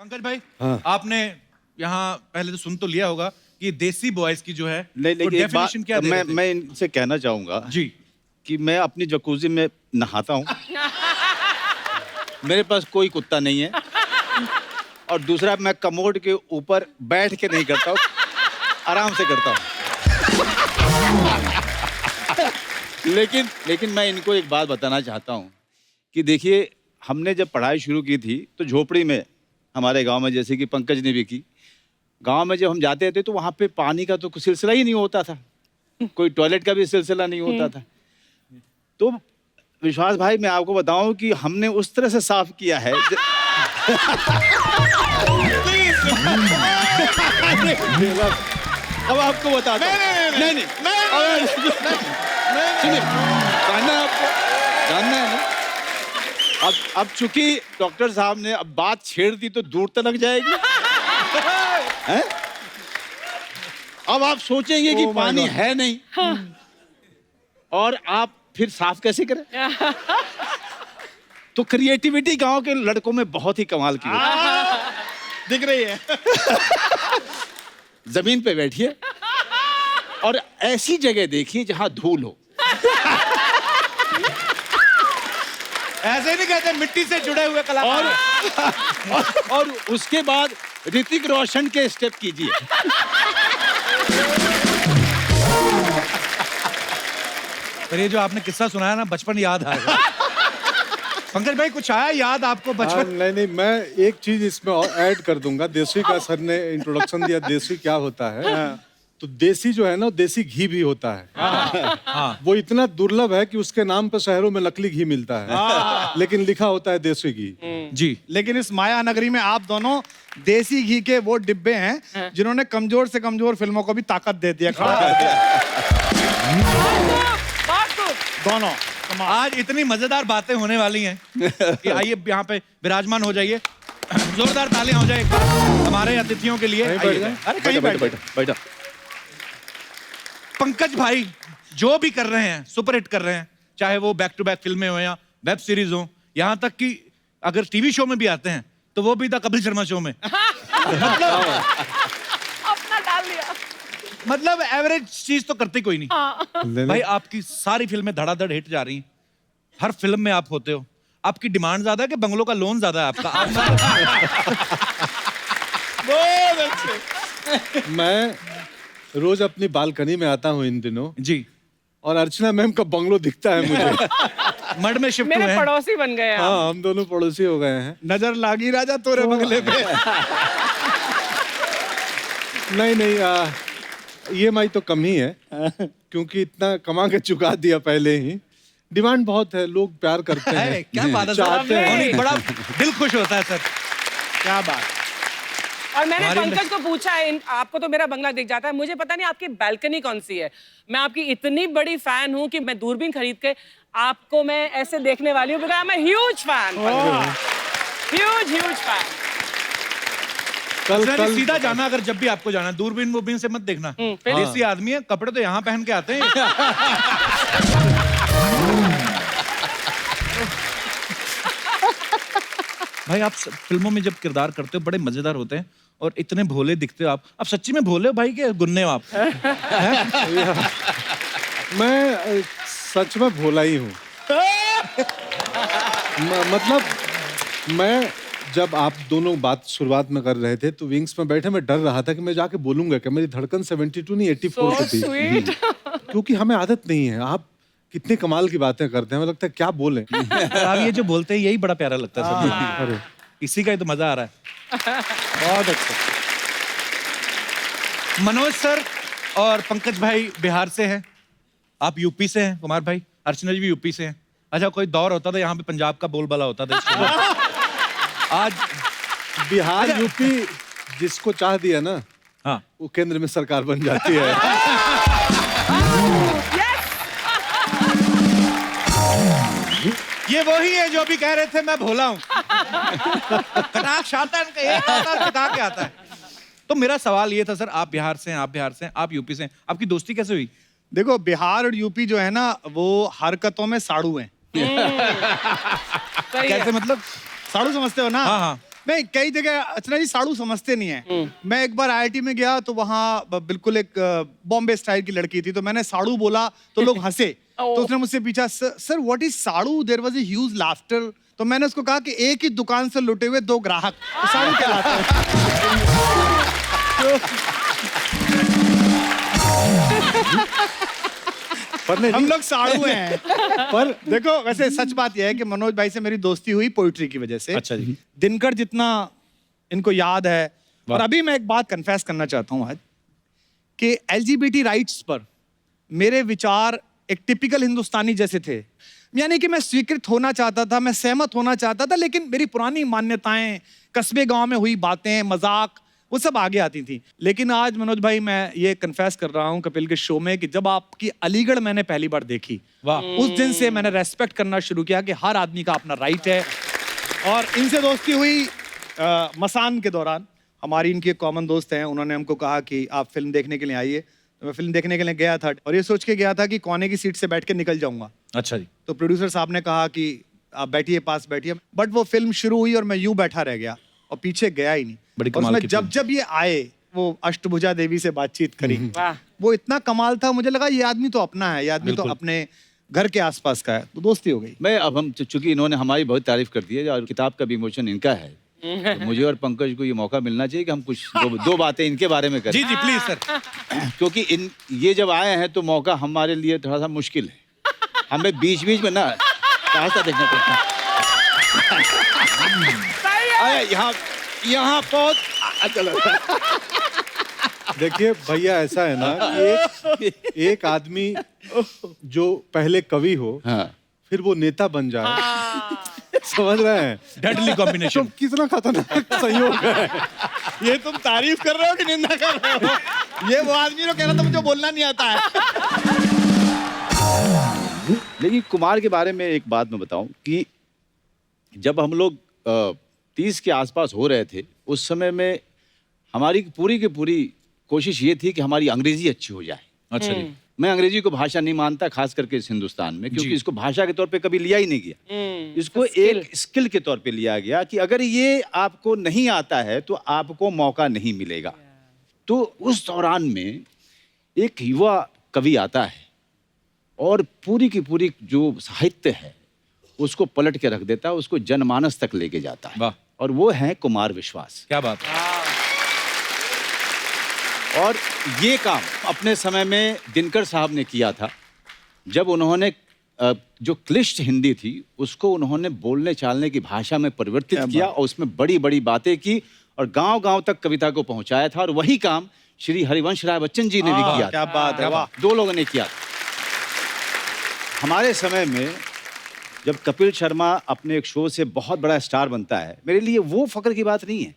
पंकज भाई, हाँ। आपने यहाँ पहले तो सुन तो लिया होगा कि देसी बॉयज की जो है नहीं, वो लेकिन एक बात definition क्या दे रहे थे? मैं इनसे कहना चाहूंगा जी कि मैं अपनी जकूजी में नहाता हूँ। मेरे पास कोई कुत्ता नहीं है। और दूसरा, मैं कमोड के ऊपर बैठ के नहीं करता हूँ, आराम से करता हूँ। लेकिन मैं इनको एक बात बताना चाहता हूँ कि देखिए, हमने जब पढ़ाई शुरू की थी तो झोपड़ी में हमारे गांव में, जैसे कि पंकज ने भी की, गांव में जब हम जाते थे तो वहाँ पे पानी का तो कुछ सिलसिला ही नहीं होता था, कोई टॉयलेट का भी सिलसिला नहीं होता था। तो विश्वास भाई, मैं आपको बताऊं कि हमने उस तरह से साफ किया है अब आपको बताता हूं। नहीं, सुनिए, जानना है आपको, जानना है ना। अब चूंकि डॉक्टर साहब ने अब बात छेड़ दी तो दूर तक जाएगी। हैं? अब आप सोचेंगे कि पानी है नहीं, और आप फिर साफ कैसे करें? तो क्रिएटिविटी गांव के लड़कों में बहुत ही कमाल की होती है। दिख रही है। जमीन पे बैठिए और ऐसी जगह देखिए जहां धूल हो। ऐसे नहीं कहते, मिट्टी से जुड़े हुए कलाकार। और उसके बाद ऋतिक रोशन के स्टेप कीजिए। पर ये जो आपने किस्सा सुनाया ना, बचपन याद आएगा। पंकज भाई, कुछ आया याद आपको बचपन? नहीं, मैं एक चीज इसमें और ऐड कर दूंगा। देसी का सर ने इंट्रोडक्शन दिया, देसी क्या होता है। तो देसी जो है ना, देसी घी भी होता है। वो इतना दुर्लभ है कि उसके नाम पर शहरों में नकली घी मिलता है, लेकिन लिखा होता है देसी घी। जी, लेकिन इस माया नगरी में आप दोनों देसी घी के वो डिब्बे हैं जिन्होंने कमजोर से कमजोर फिल्मों को भी ताकत दे दिया, खड़ा कर दिया। दोनों आज इतनी मजेदार बातें होने वाली हैं कि आइए यहाँ पे विराजमान हो जाइए। जोरदार तालियां हो जाए एक बार हमारे अतिथियों के लिए। बैठ जाए। अरे कहीं बैठो। पंकज भाई जो भी कर रहे हैं, सुपर हिट कर रहे हैं, चाहे वो बैक टू बैक फिल्में हो या वेब सीरीज हो, यहाँ तक कि अगर टीवी शो में भी आते हैं तो वो भी द कपिल शर्मा शो में। अपना डाल दिया। मतलब एवरेज चीज तो करते कोई नहीं। भाई, आपकी सारी फिल्में धड़ाधड़ हिट जा रही हैं, हर फिल्म में आप होते हो। आपकी डिमांड ज्यादा है कि बंगलों का लोन ज्यादा है आपका? बहुत अच्छे। मैं रोज अपनी बालकनी में आता हूँ इन दिनों, जी, और अर्चना मैम का बंगलो दिखता है मुझे। मड में शिफ्ट हुए मेरे हैं। पड़ोसी बन गए आप। हाँ, हम दोनों पड़ोसी हो गए हैं। नजर लागी राजा तोरे बंगले पे। नहीं, EMI तो कम ही है, क्योंकि इतना कमा के चुका दिया पहले ही। डिमांड बहुत है, लोग प्यार करते हैं, क्या बात है, चाहते हैं। हैं। बड़ा दिल खुश होता है सर। क्या बात। और मैंने हमारी पंकज को पूछा है, आपको तो मेरा बंगला दिख जाता है, मुझे पता नहीं आपकी बालकनी कौन सी है। मैं आपकी इतनी बड़ी फैन हूँ कि मैं दूरबीन खरीद के आपको मैं ऐसे देखने वाली हूँ, because I am a huge fan. Huge fan. Sir, सीधा जाना, अगर जब भी आपको जाना, दूरबीन वूरबीन से मत देखना। फिर? देसी आदमी है, कपड़े तो यहाँ पहन के आते हैं। भाई, आप फिल्मों में जब किरदार करते हो बड़े मजेदार होते हैं और इतने भोले दिखते हो आप सच्ची में भोले हो भाई के गुन्ने हो आप? मैं सच में भोला ही हूँ। मतलब मैं, जब आप दोनों बात शुरुआत में कर रहे थे तो विंग्स में बैठे मैं डर रहा था कि मैं जाके बोलूंगा कि मेरी धड़कन 72 नहीं 84 की थी। स्वीट। क्योंकि हमें आदत नहीं है। आप कितने कमाल की बातें करते हैं, हमें लगता है क्या बोले। आप ये जो बोलते हैं यही बड़ा प्यारा लगता है सर। अरे इसी का ही तो मजा आ रहा है। बहुत अच्छा। मनोज सर और पंकज भाई बिहार से हैं, आप यूपी से हैं, कुमार भाई, अर्चना जी भी यूपी से हैं। अच्छा, कोई दौर होता था यहाँ पे पंजाब का बोलबाला होता था। आज बिहार यूपी जिसको चाह दिया ना, हाँ, वो केंद्र में सरकार बन जाती है। ये वही है जो अभी कह रहे थे मैं भोला हूँ। कटाक्ष आता है, एक आता है, टिका के आता है। तो मेरा सवाल ये था सर, आप बिहार से हैं, आप यूपी से हैं, आपकी दोस्ती कैसे हुई? देखो, बिहार और यूपी जो है ना, वो हरकतों में साड़ू हैं। सही है। कैसे मतलब? साड़ू समझते हो ना? हाँ हाँ। नहीं, कई जगह अर्चना जी साड़ू समझते नहीं है। मैं एक बार IIT में गया तो वहाँ बिल्कुल एक बॉम्बे स्टाइल की लड़की थी, तो मैंने साड़ू बोला तो लोग हंसे। तो उसने मुझसे पूछा, सर व्हाट इज साड़ू? There was a huge laughter. तो मैंने उसको कहा कि एक ही दुकान से लुटे हुए 2 ग्राहक, तो साड़ू कहलाते हैं। पर नहीं, हम लोग साड़ू हैं। पर देखो, वैसे सच बात यह है कि मनोज भाई से मेरी दोस्ती हुई पोइट्री की वजह से। अच्छा जी। दिनकर जितना इनको याद है। और अभी मैं एक बात कन्फेस करना चाहता हूँ आज कि LGBT राइट्स पर मेरे विचार एक टिपिकल हिंदुस्तानी जैसे थे। यानी कि मैं स्वीकृत होना चाहता था, मैं सहमत होना चाहता था, लेकिन मेरी पुरानी मान्यताएं, कस्बे गांव में हुई बातें, मजाक, वो सब आगे आती थी। लेकिन आज मनोज भाई, मैं ये कन्फेस कर रहा हूँ कपिल के शो में कि जब आपकी अलीगढ़ मैंने पहली बार देखी, वाह, उस दिन से मैंने रेस्पेक्ट करना शुरू किया कि हर आदमी का अपना राइट है। और इनसे दोस्ती हुई मसान के दौरान। हमारी इनकी एक कॉमन दोस्त हैं, उन्होंने हमको कहा कि आप फिल्म देखने के लिए आइए। तो मैं फिल्म देखने के लिए गया था और ये सोच के गया था कि कोने की सीट से बैठ के निकल जाऊंगा। अच्छा जी। तो प्रोड्यूसर साहब ने कहा कि आप बैठिए, पास बैठिए। बट वो फिल्म शुरू हुई और मैं यूं बैठा रह गया और पीछे गया ही नहीं। बड़ी और कमाल उसमें की जब जब ये आए, वो अष्टभुजा देवी से बातचीत करी, वाह। वो इतना कमाल था, मुझे लगा ये आदमी तो अपना है, ये आदमी तो अपने घर के आसपास का है। तो दोस्ती हो गई। मैं अब हम चूंकि इन्होंने हमारी बहुत तारीफ कर दी है और किताब का भी इमोशन इनका है, तो मुझे और पंकज को ये मौका मिलना चाहिए कि हम कुछ दो बातें इनके बारे में करें। जी जी प्लीज सर। क्योंकि ये जब आए हैं तो मौका हमारे लिए थोड़ा सा मुश्किल है। हमें बीच बीच में ना रास्ता देखना पड़ता है। अरे यहाँ बहुत चलो। देखिए भैया, ऐसा है ना कि एक आदमी जो पहले कवि हो, हाँ। फिर वो नेता बन जाए, समझ रहे हैं? डेडली तो कॉम्बिनेशन। कितना खतरनाक संयोग है। ये तुम तारीफ कर रहे हो कि निंदा कर रहे हो? ये वो आदमी जो कह रहा था मुझे बोलना नहीं आता है। लेकिन कुमार के बारे में एक बात मैं बताऊं कि जब हम लोग 30 के आसपास हो रहे थे, उस समय में हमारी पूरी की पूरी कोशिश ये थी कि हमारी अंग्रेजी अच्छी हो जाए। अच्छा जी। मैं अंग्रेजी को भाषा नहीं मानता, खास करके इस हिंदुस्तान में, क्योंकि इसको भाषा के तौर पे कभी लिया ही नहीं गया। इसको एक स्किल के तौर पे लिया गया कि अगर ये आपको नहीं आता है तो आपको मौका नहीं मिलेगा। तो उस दौरान में एक युवा कवि आता है और पूरी की पूरी जो साहित्य है उसको पलट के रख देता है, उसको जनमानस तक लेके जाता है। वाह। और वो है कुमार विश्वास। क्या बात है। और ये काम अपने समय में दिनकर साहब ने किया था, जब उन्होंने जो क्लिष्ट हिंदी थी उसको उन्होंने बोलने चालने की भाषा में परिवर्तित किया और उसमें बड़ी बड़ी बातें की और गांव-गांव तक कविता को पहुंचाया था। और वही काम श्री हरिवंश राय बच्चन जी ने भी किया। क्या बात है, वाह। 2 लोगों ने किया। हमारे समय में जब कपिल शर्मा अपने एक शो से बहुत बड़ा स्टार बनता है, मेरे लिए वो फक्र की बात नहीं है।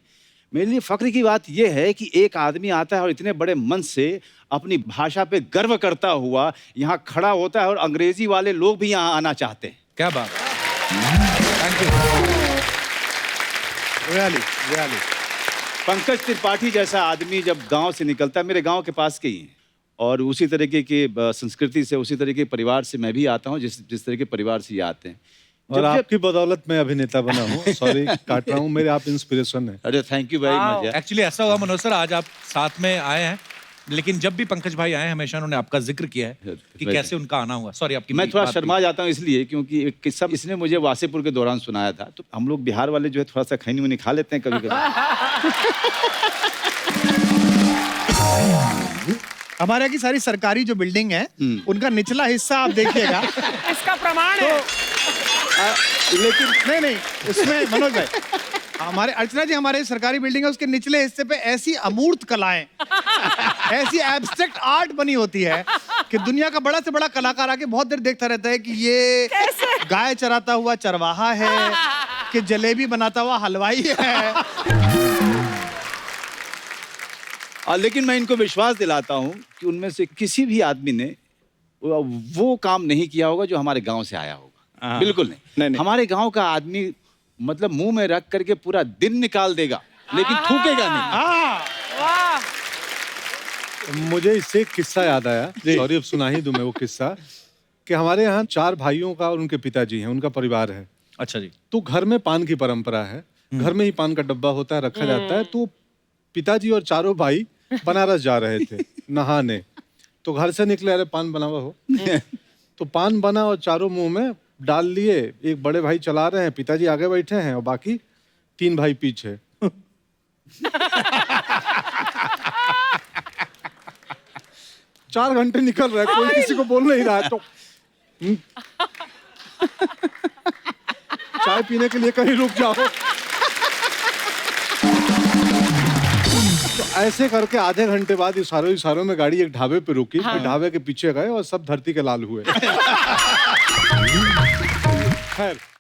मेरे लिए फक्र की बात यह है कि एक आदमी आता है और इतने बड़े मन से अपनी भाषा पे गर्व करता हुआ यहाँ खड़ा होता है और अंग्रेजी वाले लोग भी यहाँ आना चाहते हैं। क्या बात है। Thank you. Really really. Pankaj Tripathi जैसा आदमी जब गांव से निकलता है, मेरे गांव के पास के ही हैं, और उसी तरीके की संस्कृति से, उसी तरह के परिवार से मैं भी आता हूँ जिस तरह के परिवार से ये आते हैं। और आपकी बदौलत मैं अभिनेता बना हूँ। सॉरी काट रहा हूँ, मेरे आप इंस्पिरेशन है। अरे thank you very much. Actually ऐसा हुआ मनोज सर, आज आप साथ में आए हैं, लेकिन जब भी पंकज भाई आए हमेशा उन्होंने आपका जिक्र किया है कि कैसे उनका आना हुआ। सॉरी आपकी मैं थोड़ा बात शर्मा जाता हूँ इसलिए क्योंकि एक किस्सा इसने मुझे वासेपुर के दौरान सुनाया था। तो हम लोग बिहार वाले जो है थोड़ा सा खैनी मुनी खा लेते हैं कभी कभी। हमारे यहाँ की सारी सरकारी जो बिल्डिंग है, उनका निचला हिस्सा आप देखिएगा। इसका प्रमाण है। लेकिन नहीं, उसमें मनोज भाई, हमारे अर्चना जी, हमारे सरकारी बिल्डिंग है, उसके निचले हिस्से पे ऐसी अमूर्त कलाएं, ऐसी एब्स्ट्रैक्ट आर्ट बनी होती है कि दुनिया का बड़ा से बड़ा कलाकार आके बहुत देर देखता रहता है कि ये गाय चराता हुआ चरवाहा है कि जलेबी बनाता हुआ हलवाई है। लेकिन मैं इनको विश्वास दिलाता हूँ कि उनमें से किसी भी आदमी ने वो काम नहीं किया होगा जो हमारे गांव से आया होगा। बिल्कुल नहीं। हमारे गांव का आदमी मतलब मुंह में रख करके पूरा दिन निकाल देगा, लेकिन थूकेगा नहीं। वाह। मुझे इससे एक किस्सा याद आया, सॉरी अब सुना ही दूं मैं वो किस्सा, कि हमारे यहाँ 4 भाइयों का और उनके पिताजी हैं, उनका परिवार है। अच्छा जी। तो घर में पान की परंपरा है, घर में ही पान का डब्बा होता है, रखा जाता है। तो पिताजी और चारों भाई बनारस जा रहे थे नहाने, तो घर से निकले, अरे पान बना हुआ हो। तो पान बना और चारों मुंह में डाल लिए। एक बड़े भाई चला रहे हैं, पिताजी आगे बैठे हैं और बाकी 3 भाई पीछे। 4 घंटे निकल रहे, कोई किसी को बोल नहीं रहा है। तो चाय पीने के लिए कहीं रुक जाओ। तो ऐसे करके आधे घंटे बाद इशारों में गाड़ी एक ढाबे पे रुकी। फिर ढाबे के पीछे गए और सब धरती के लाल हुए। खैर